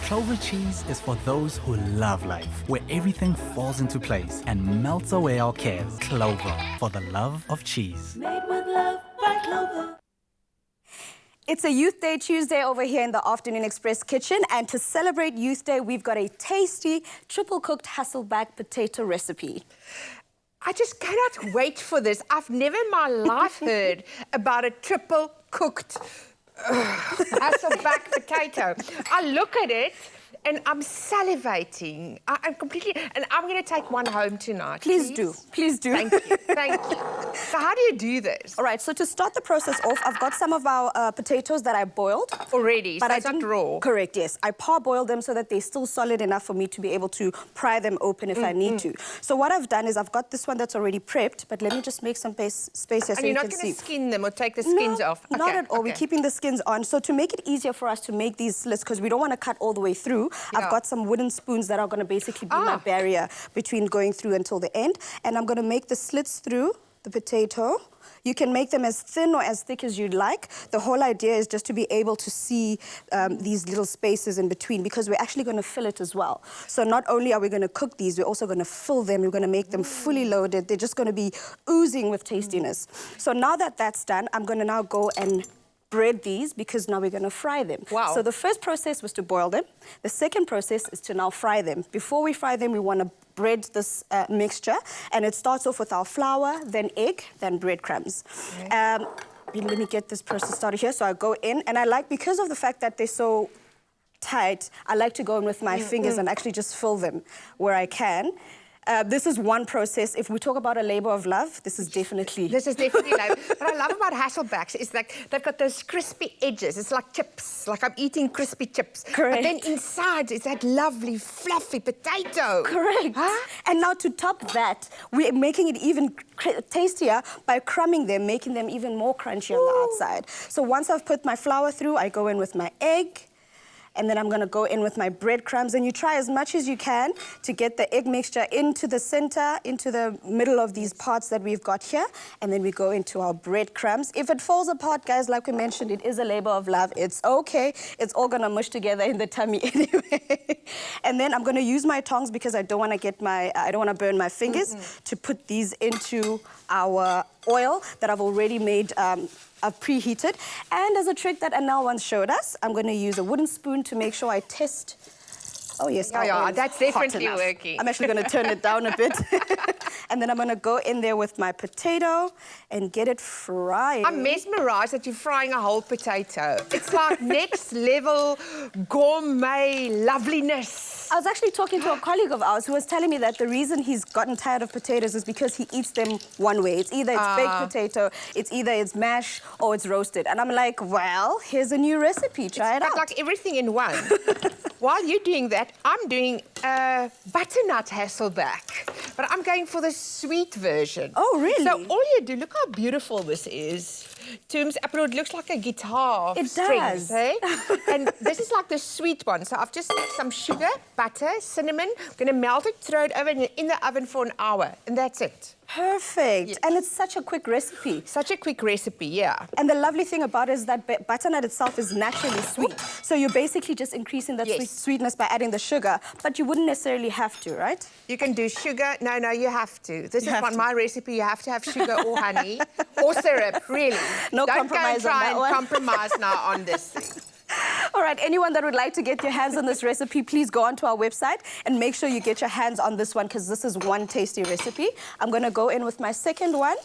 Clover Cheese is for those who love life, where everything falls into place and melts away our cares. Clover, for the love of cheese. Made with love by Clover. It's a Youth Day Tuesday over here in the Afternoon Express kitchen, and to celebrate Youth Day, we've got a tasty triple-cooked Hasselback potato recipe. I just cannot wait for this. I've never in my life heard about a triple-cooked Hasselback potato. I look at it and I'm salivating. I'm completely... And I'm going to take one home tonight. Please do. Please do. Thank you. Thank you. So how do you do this? All right, so to start the process off, I've got some of our potatoes that I boiled. Already? But so it's not raw? Correct, yes. I parboiled them so that they're still solid enough for me to be able to pry them open if I need to. So what I've done is I've got this one that's already prepped, but let me just make some space here so you can see. And you're not going to skin them or take the skins off? No, not at all. We're keeping the skins on. So to make it easier for us to make these slits, because we don't want to cut all the way through, I've got some wooden spoons that are going to basically be my barrier between going through until the end. And I'm going to make the slits through the potato. You can make them as thin or as thick as you'd like. The whole idea is just to be able to see these little spaces in between, because we're actually going to fill it as well. So not only are we going to cook these, we're also going to fill them. We're going to make them fully loaded. They're just going to be oozing with tastiness. So now that that's done, I'm going to now go and bread these, because now we're going to fry them. Wow. So the first process was to boil them. The second process is to now fry them. Before we fry them, we want to bread this mixture, and it starts off with our flour, then egg, then breadcrumbs. Okay. Let me get this process started here. So I go in, and I like, because of the fact that they're so tight, I like to go in with my fingers and actually just fill them where I can. This is one process. If we talk about a labour of love, this is definitely... This is definitely labour. What I love about Hasselbacks is like they've got those crispy edges. It's like chips, like I'm eating crispy chips. Correct. But then inside is that lovely, fluffy potato. Correct. Huh? And now to top that, we're making it even tastier by crumbing them, making them even more crunchy on the outside. So once I've put my flour through, I go in with my egg, and then I'm going to go in with my breadcrumbs. And you try as much as you can to get the egg mixture into the center, into the middle of these parts that we've got here. And then we go into our breadcrumbs. If it falls apart, guys, like we mentioned, it is a labor of love. It's okay. It's all going to mush together in the tummy anyway. And then I'm going to use my tongs, because I don't want to get my, I don't want to burn my fingers, to put these into our oil that I've already made. I've preheated. And as a trick that Anel once showed us, I'm going to use a wooden spoon to make sure I test. Oh, yes. Yeah, that's definitely working. I'm actually going to turn it down a bit. And then I'm going to go in there with my potato and get it frying. I'm mesmerised that you're frying a whole potato. It's like next level gourmet loveliness. I was actually talking to a colleague of ours who was telling me that the reason he's gotten tired of potatoes is because he eats them one way. It's either it's baked potato, it's either it's mash, or it's roasted. And I'm like, well, here's a new recipe. Try it out. Like everything in one. While you're doing that, I'm doing butternut Hasselback. But I'm going for the sweet version. Oh, really? So all you do, look how beautiful this is. Tooms, it looks like a guitar. It strings, does. Eh? And this is like the sweet one. So I've just some sugar, butter, cinnamon. I'm going to melt it, throw it over in the oven for an hour. And that's it. Perfect. Yes. And it's such a quick recipe. Such a quick recipe, yeah. And the lovely thing about it is that butternut itself is naturally sweet. So you're basically just increasing that sweetness by adding the sugar, but you wouldn't necessarily have to, right? You can do sugar. No, you have to. This is my recipe. You have to have sugar or honey or syrup, really. No compromise on that one. Don't go and try and compromise now on this thing. All right, anyone that would like to get your hands on this recipe, please go onto our website and make sure you get your hands on this one, because this is one tasty recipe. I'm going to go in with my second one.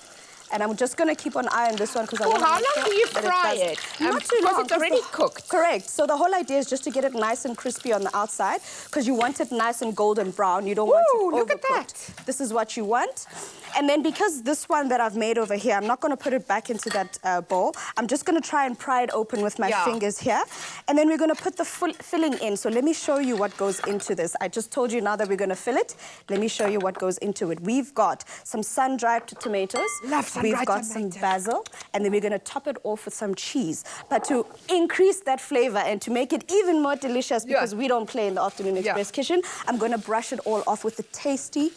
And I'm just going to keep an eye on this one, because I want to how long do you fry it? Not too long. Because it's already cooked. Correct. So the whole idea is just to get it nice and crispy on the outside, because you want it nice and golden brown. You don't want it overcooked. Look at that. This is what you want. And then because this one that I've made over here, I'm not going to put it back into that bowl. I'm just going to try and pry it open with my fingers here. And then we're going to put the filling in. So let me show you what goes into this. I just told you now that we're going to fill it. Let me show you what goes into it. We've got some sun-dried tomatoes. Love sun-dried We've got some basil, and then we're going to top it off with some cheese. But to increase that flavour and to make it even more delicious, because we don't play in the Afternoon Express kitchen, I'm going to brush it all off with the tasty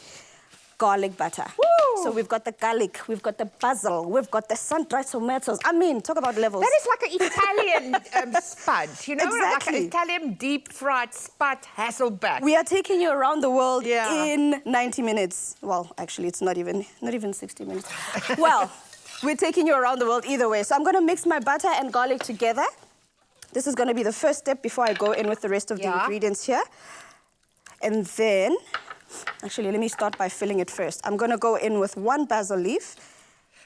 garlic butter. Woo! So we've got the garlic, we've got the basil, we've got the sun-dried tomatoes. I mean, talk about levels. That is like an Italian spud, you know? Like an Exactly. Italian deep-fried spud Hasselback. We are taking you around the world Yeah. in 90 minutes. Well, actually, it's not even 60 minutes. Well, we're taking you around the world either way. So I'm going to mix my butter and garlic together. This is going to be the first step before I go in with the rest of the ingredients here. And then, actually, let me start by filling it first. I'm going to go in with 1 basil leaf.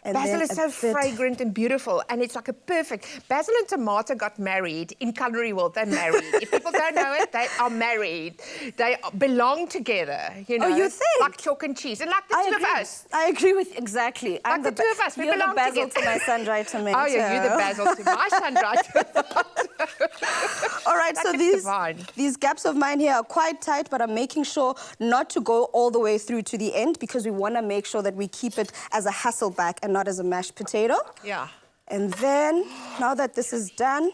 And Basil then is so fragrant and beautiful, and it's like a perfect... Basil and tomato got married in culinary world. They're married. If people don't know it, they are married. They belong together, you know. Oh, you think? Like chalk and cheese, and like the two of us. I agree with exactly. Like the two of us, we you're the belong basil together. to my sun-dried tomato. Oh, yeah, you're the basil to my sun-dried tomato. All right, Like so it's divine. these gaps of mine here are quite tight, but I'm making sure not to go all the way through to the end because we want to make sure that we keep it as a Hasselback and not as a mashed potato. Yeah. And then, now that this is done,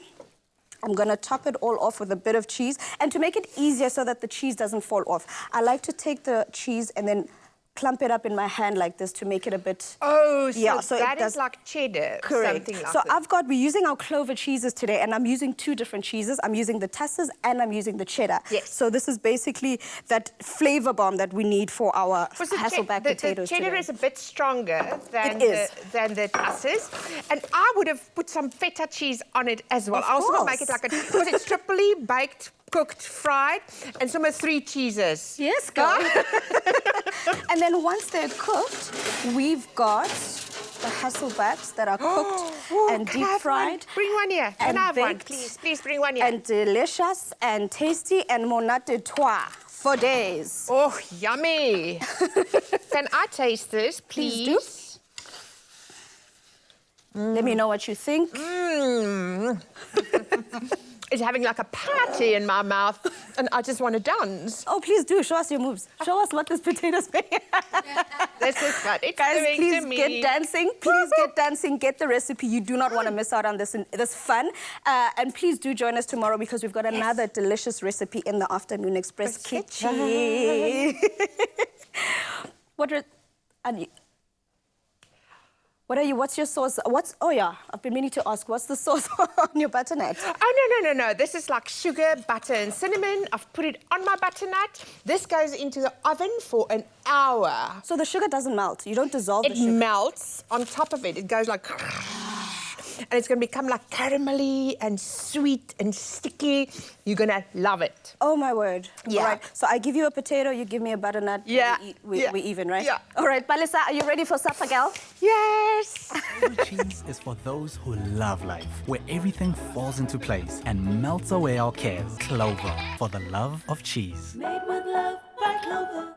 I'm going to top it all off with a bit of cheese. And to make it easier so that the cheese doesn't fall off, I like to take the cheese and then clump it up in my hand like this to make it a bit... Oh, so, yeah, so that it does, is like cheddar, correct. something like so that. we're using our Clover cheeses today, and I'm using 2 different cheeses. I'm using the Tasses and I'm using the cheddar. Yes. So this is basically that flavor bomb that we need for our Because the Hasselback potatoes The cheddar today. is a bit stronger than It is. the Tasses. And I would have put some feta cheese on it as well. Of I also want to make it course. like a... Because it's triply baked, cooked, fried, and some of 3 cheeses. Yes, girl. And then once they're cooked, we've got the Hasselbacks that are cooked and Can I deep have fried. one? Bring one here. Can and I have one, baked please? Please bring one here. And delicious and tasty and monate de trois for days. Oh, yummy. Can I taste this, Please please? do. Let me know what you think. It's having like a party in my mouth, and I just want to dance. Oh, please do. Show us your moves. Show us what this potato's made. This is what it's Guys, doing please to me. get dancing. Please get dancing. Get the recipe. You do not want to miss out on this fun. And please do join us tomorrow because we've got another delicious recipe in the Afternoon Express kitchen. What's your sauce? Oh yeah, I've been meaning to ask, what's the sauce on your butternut? Oh, no. This is like sugar, butter, and cinnamon. I've put it on my butternut. This goes into the oven for an hour. So the sugar doesn't melt. You don't dissolve the It sugar. melts on top of it. It goes like... And it's going to become like caramelly and sweet and sticky. You're going to love it. Oh, my word. Yeah. All right, so I give you a potato, you give me a butternut. Yeah. We even, right? Yeah. All right, Palisa, are you ready for supper, gal? Yes. Clover Cheese is for those who love life, where everything falls into place and melts away our cares. Clover, for the love of cheese. Made with love by Clover.